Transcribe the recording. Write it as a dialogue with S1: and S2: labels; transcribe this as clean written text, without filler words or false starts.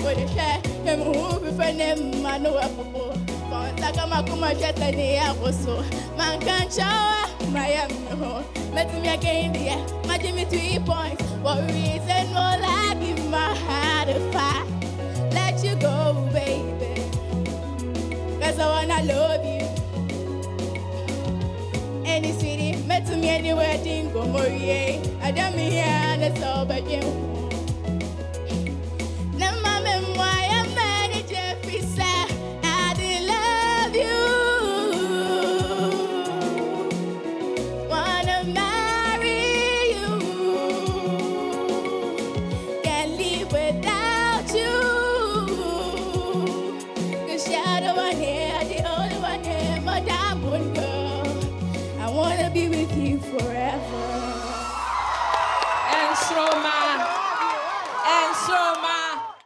S1: for the share. Him who prefer them, I know a popo. For Sakamakuma Shetani, I was so. Man can't shower, my home. Met me again, dear. My Jimmy 3 points. What reason will I give my heart a fire? Let you go, baby. Cause I wanna love you. Any city, met me anywhere, Dingo Morie. I don't mean here, that's all but you.